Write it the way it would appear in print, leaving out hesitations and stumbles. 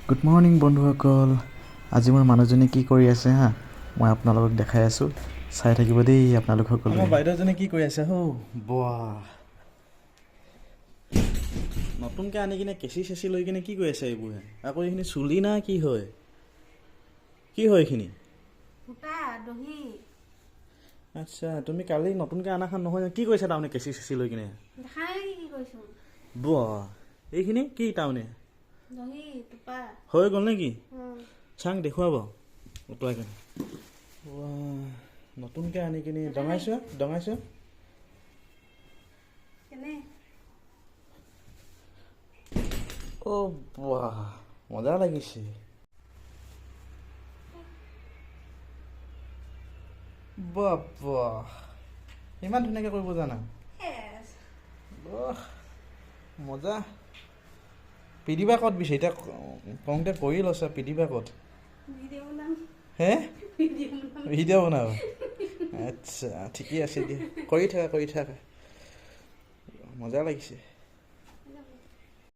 Good morning বন্ধুসকল। আজি মোৰ মানুহজনে কি কৰি আছে হা, মই আপোনালোকক দেখাই আছোঁ, চাই থাকিব দেই আপোনালোক সকলোৱে। আমাৰ বাইদেউজনে কি কৰি আছে হৌ, বাহ, নতুনকৈ আনি কিনে কেঁচি চেঁচি লৈ কিনে কি কৰি আছে এইবোৰহে? আকৌ এইখিনি চুলি না কি হয়? কি হয় এইখিনি? আচ্ছা, তুমি কালি নতুনকৈ অনাখন নহয়, কি কৰিছা তাৰমানে কেঁচি চেঁচি লৈ কিনে? বাহ, এইখিনি কি তাৰমানে হৈ গ'ল নেকি? চাং দেখুৱাব উটুৱাই কিনে। নতুনকৈ আনি কিনে দঙাইছ। অ' বাহ, মজা লাগিছে। বাহ বাহ, ইমান ধুনীয়াকৈ কৰিব জানা? বাহ, মজা। পিটিবা ক'ত পিছে? এতিয়া কওঁতে কৰি লৈছা, পিটিবা ক'ত? হে, ভিডিঅ' বনাব? আচ্ছা, ঠিকেই আছে দিয়া, কৰি থাকা মজা লাগিছে।